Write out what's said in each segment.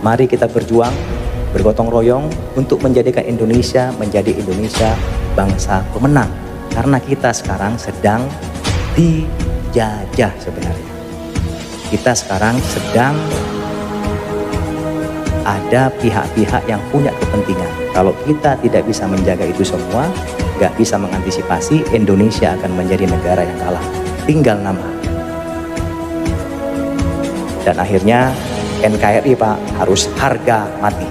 Mari kita berjuang, bergotong royong untuk menjadikan Indonesia menjadi Indonesia bangsa pemenang. Karena kita sekarang sedang dijajah sebenarnya. Kita sekarang sedang ada pihak-pihak yang punya kepentingan. Kalau kita tidak bisa menjaga itu semua, nggak bisa mengantisipasi, Indonesia akan menjadi negara yang kalah. Tinggal nama. Dan akhirnya NKRI Pak harus harga mati.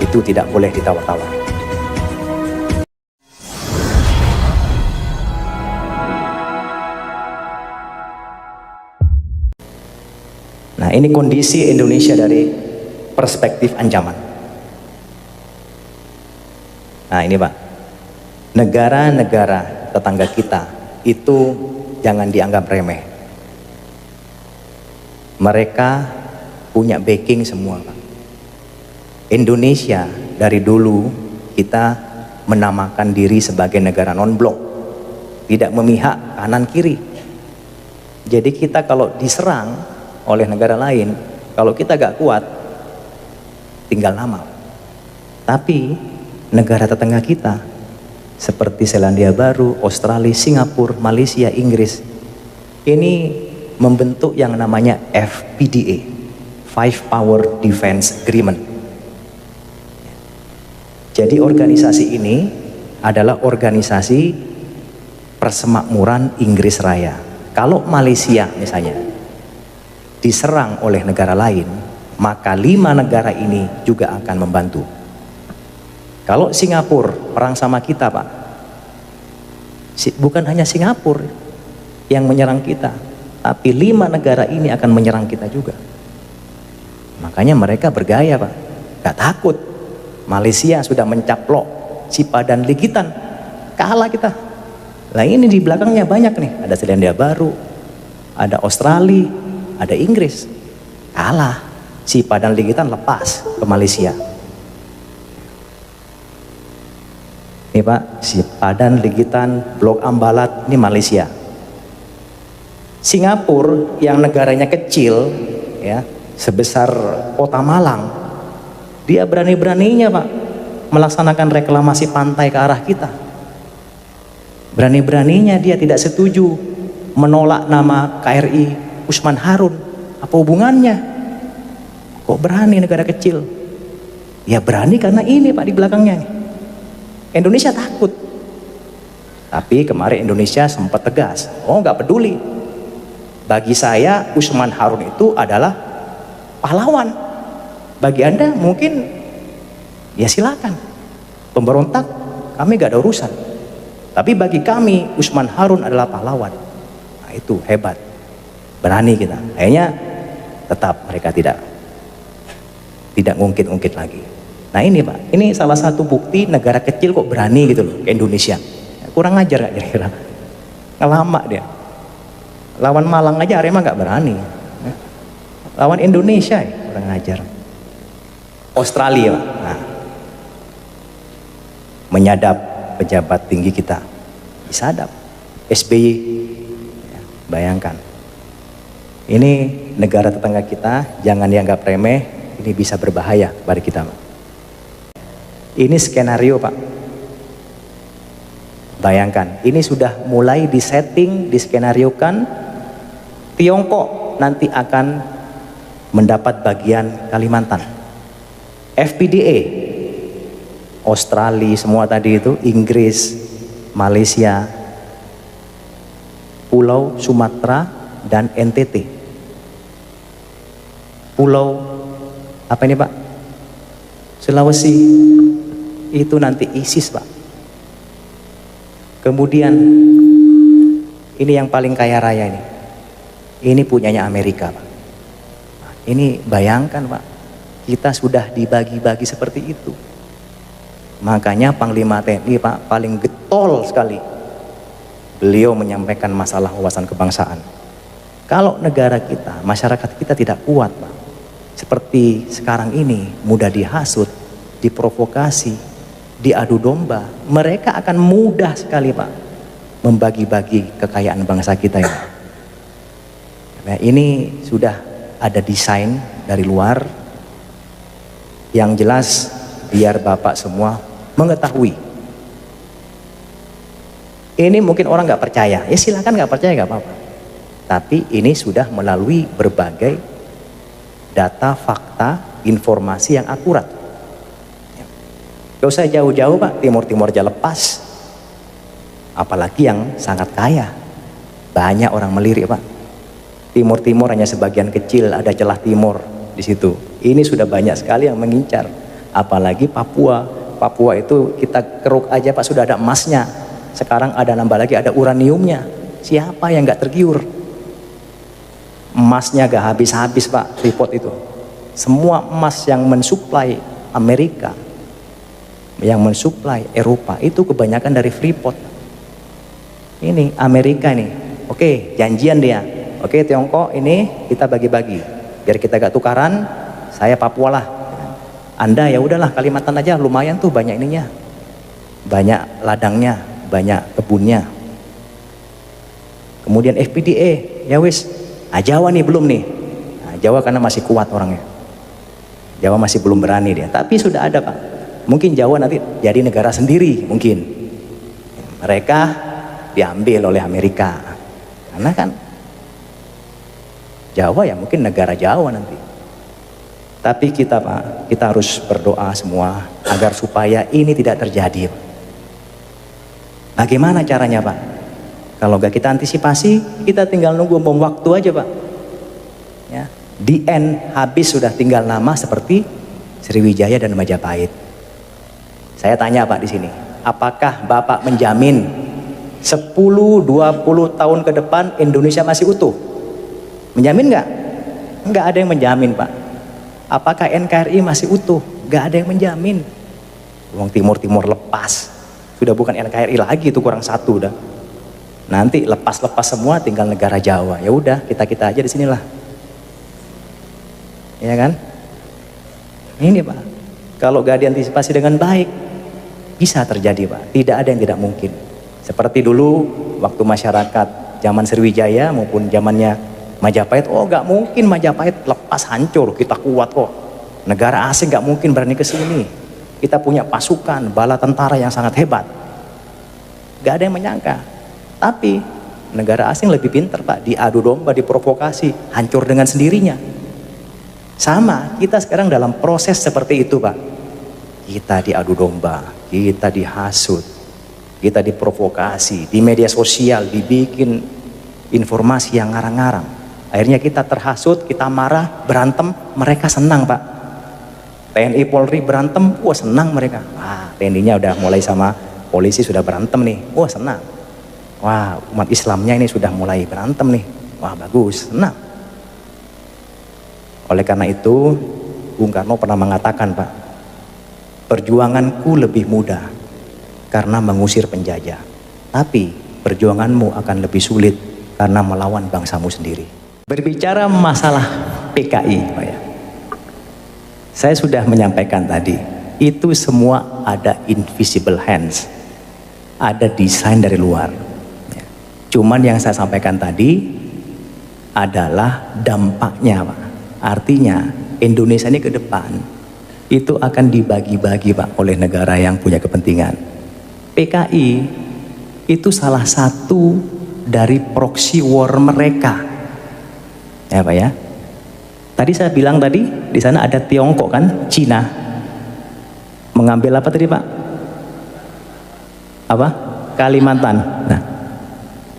Itu tidak boleh ditawar-tawar. Nah, ini kondisi Indonesia dari perspektif ancaman. Nah, ini Pak, negara-negara tetangga kita itu jangan dianggap remeh. Mereka punya backing semua Pak. Indonesia dari dulu kita menamakan diri sebagai negara non-blok, tidak memihak kanan kiri. Jadi kita kalau diserang oleh negara lain, kalau kita gak kuat, tinggal nama. Tapi negara tetangga kita seperti Selandia Baru, Australia, Singapura, Malaysia, Inggris, ini membentuk yang namanya FPDA, Five Power Defense Agreement. Jadi organisasi ini adalah organisasi persemakmuran Inggris Raya. Kalau Malaysia misalnya diserang oleh negara lain, maka 5 negara ini juga akan membantu. Kalau Singapura perang sama kita Pak, bukan hanya Singapura yang menyerang kita, tapi 5 negara ini akan menyerang kita juga. Makanya mereka bergaya Pak, gak takut. Malaysia sudah mencaplok Sipadan Ligitan, kalah kita. Nah ini di belakangnya banyak nih, ada Selandia Baru, ada Australia, ada Inggris, kalah. Sipadan Ligitan lepas ke Malaysia. Ini Pak, Sipadan Ligitan, Blok Ambalat, ini Malaysia. Singapura yang negaranya kecil ya, sebesar kota Malang, dia berani-beraninya Pak melaksanakan reklamasi pantai ke arah kita. Berani-beraninya dia tidak setuju menolak nama KRI Usman Harun. Apa hubungannya? Kok berani negara kecil? Ya berani karena ini Pak di belakangnya. Indonesia takut. Tapi kemarin Indonesia sempat tegas. Oh nggak peduli. Bagi saya Usman Harun itu adalah pahlawan. Bagi Anda mungkin ya silakan. Pemberontak kami gak ada urusan. Tapi bagi kami Usman Harun adalah pahlawan. Nah itu hebat. Berani kita. Akhirnya tetap mereka tidak ngungkit-ngungkit lagi. Nah ini Pak, ini salah satu bukti negara kecil kok berani gitu loh ke Indonesia. Kurang ajar gak kira-kira? Ngelama dia. Lawan Malang aja Arema gak berani. Lawan Indonesia ya kurang ajar. Australia Pak. Nah, menyadap pejabat tinggi kita, disadap. SBY ya, bayangkan ini negara tetangga kita, jangan dianggap remeh, ini bisa berbahaya kepada kita Pak. Ini skenario Pak, bayangkan ini sudah mulai disetting, diskenariokan. Tiongkok nanti akan mendapat bagian Kalimantan. FPDA, Australia semua tadi itu, Inggris, Malaysia, Pulau Sumatera dan NTT. Pulau apa ini Pak? Sulawesi itu nanti ISIS Pak. Kemudian ini yang paling kaya raya ini. Ini punyanya Amerika Pak. Ini bayangkan Pak, kita sudah dibagi-bagi seperti itu. Makanya Panglima TNI Pak paling getol sekali. Beliau menyampaikan masalah wawasan kebangsaan. Kalau negara kita, masyarakat kita tidak kuat Pak, seperti sekarang ini, mudah dihasut, diprovokasi, diadu domba, mereka akan mudah sekali Pak membagi-bagi kekayaan bangsa kita ini. Nah, ini sudah ada desain dari luar, Yang jelas biar Bapak semua mengetahui. Ini mungkin orang nggak percaya, ya silakan nggak percaya nggak apa-apa. Tapi ini sudah melalui berbagai data, fakta, informasi yang akurat. Gak usah jauh-jauh Pak, Timur-Timur aja lepas. Apalagi yang sangat kaya. Banyak orang melirik Pak. Timur-Timur hanya sebagian kecil, ada celah timur di situ. Ini sudah banyak sekali yang mengincar. Apalagi Papua. Papua itu kita keruk aja Pak, sudah ada emasnya. Sekarang ada nambah lagi, ada uraniumnya. Siapa yang nggak tergiur? Emasnya gak habis-habis Pak, Freeport itu. Semua emas yang mensuplai Amerika, yang mensuplai Eropa, itu kebanyakan dari Freeport. Ini Amerika nih, oke janjian dia, oke Tiongkok ini kita bagi-bagi, biar kita gak tukaran, saya Papua lah. Anda ya udahlah Kalimantan aja, lumayan tuh banyak ininya, banyak ladangnya, banyak kebunnya. Kemudian FPDA, ya wis. Jawa nih belum nih. Jawa karena masih kuat orangnya. Jawa masih belum berani dia. Tapi sudah ada Pak. Mungkin Jawa nanti jadi negara sendiri mungkin. Mereka diambil oleh Amerika. Karena kan Jawa ya mungkin negara Jawa nanti. Tapi kita Pak, kita harus berdoa semua agar supaya ini tidak terjadi. Bagaimana caranya Pak? Kalau gak kita antisipasi, kita tinggal nunggu bom waktu aja Pak. Ya, the end habis sudah tinggal nama seperti Sriwijaya dan Majapahit. Saya tanya Pak di sini, apakah Bapak menjamin 10-20 tahun ke depan Indonesia masih utuh? Menjamin nggak? Nggak ada yang menjamin Pak. Apakah NKRI masih utuh? Nggak ada yang menjamin. Uang Timur-Timur lepas, sudah bukan NKRI lagi, itu kurang satu dah. Nanti lepas-lepas semua tinggal negara Jawa. Ya udah, kita-kita aja di sinilah. Ya kan? Ini Pak. Kalau gak diantisipasi dengan baik, bisa terjadi Pak. Tidak ada yang tidak mungkin. Seperti dulu waktu masyarakat zaman Sriwijaya maupun zamannya Majapahit, oh gak mungkin Majapahit lepas hancur, kita kuat kok. Negara asing gak mungkin berani ke sini. Kita punya pasukan, bala tentara yang sangat hebat. Gak ada yang menyangka. Tapi negara asing lebih pintar Pak, diadu domba, diprovokasi, hancur dengan sendirinya. Sama, kita sekarang dalam proses seperti itu Pak. Kita diadu domba, kita dihasut, kita diprovokasi, di media sosial dibikin informasi yang ngarang-ngarang. Akhirnya kita terhasut, kita marah, berantem, mereka senang Pak. TNI Polri berantem, wah senang mereka. Wah, TNI-nya udah mulai sama polisi sudah berantem nih, wah senang. Wah, umat Islamnya ini sudah mulai berantem nih. Wah, bagus, senang. Oleh karena itu, Bung Karno pernah mengatakan, Pak, perjuanganku lebih mudah karena mengusir penjajah. Tapi perjuanganmu akan lebih sulit karena melawan bangsamu sendiri. Berbicara masalah PKI, Pak ya. Saya sudah menyampaikan tadi, itu semua ada invisible hands. Ada desain dari luar. Cuman yang saya sampaikan tadi adalah dampaknya Pak. Artinya Indonesia ini ke depan itu akan dibagi-bagi Pak oleh negara yang punya kepentingan. PKI itu salah satu dari proxy war mereka. Ya Pak ya. Tadi saya bilang tadi di sana ada Tiongkok kan, Cina. Mengambil apa tadi Pak? Apa? Kalimantan. Nah,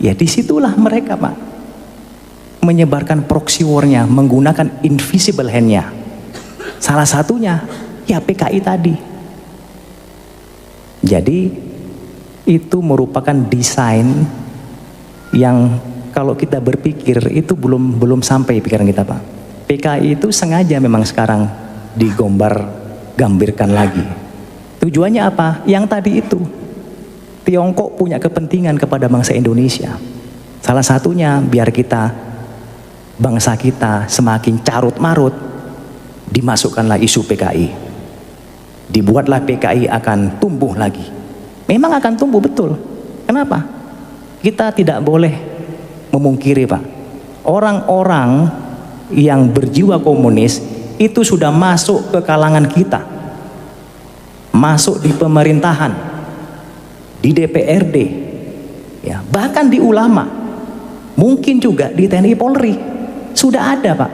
ya disitulah mereka Pak menyebarkan proxy war-nya menggunakan invisible hand-nya. Salah satunya ya PKI tadi. Jadi itu merupakan desain yang kalau kita berpikir itu belum sampai pikiran kita Pak. PKI itu sengaja memang sekarang digambirkan lagi. Tujuannya apa? Yang tadi itu. Tiongkok punya kepentingan kepada bangsa Indonesia. Salah satunya biar kita, bangsa kita semakin carut marut, dimasukkanlah isu PKI. Dibuatlah PKI akan tumbuh lagi. Memang akan tumbuh betul. Kenapa? Kita tidak boleh memungkiri Pak. Orang-orang yang berjiwa komunis itu sudah masuk ke kalangan kita, masuk di pemerintahan, di DPRD, ya, bahkan di ulama, mungkin juga di TNI Polri sudah ada Pak.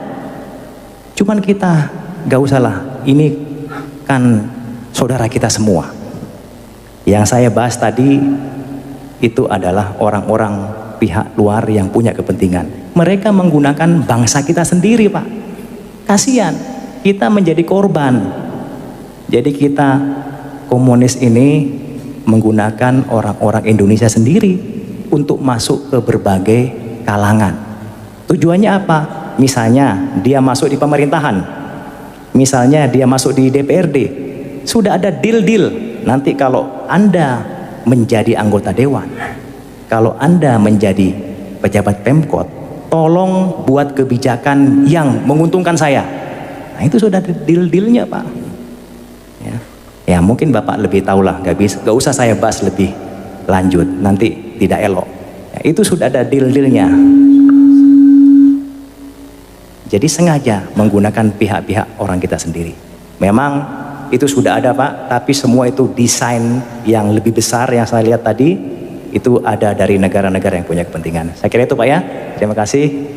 Cuman kita gak usah lah, ini kan saudara kita semua. Yang saya bahas tadi itu adalah orang-orang pihak luar yang punya kepentingan. Mereka menggunakan bangsa kita sendiri Pak. Kasihan, kita menjadi korban. Jadi kita komunis ini menggunakan orang-orang Indonesia sendiri untuk masuk ke berbagai kalangan. Tujuannya apa? Misalnya dia masuk di pemerintahan, misalnya dia masuk di DPRD, sudah ada deal-deal. Nanti kalau Anda menjadi anggota dewan, kalau Anda menjadi pejabat Pemkot, tolong buat kebijakan yang menguntungkan saya. Nah itu sudah deal-dealnya Pak. Ya mungkin Bapak lebih tahu lah, gak usah saya bahas lebih lanjut, nanti tidak elok. Ya, itu sudah ada deal-dealnya. Jadi sengaja menggunakan pihak-pihak orang kita sendiri. Memang itu sudah ada Pak, tapi semua itu desain yang lebih besar yang saya lihat tadi, itu ada dari negara-negara yang punya kepentingan. Saya kira itu Pak ya, terima kasih.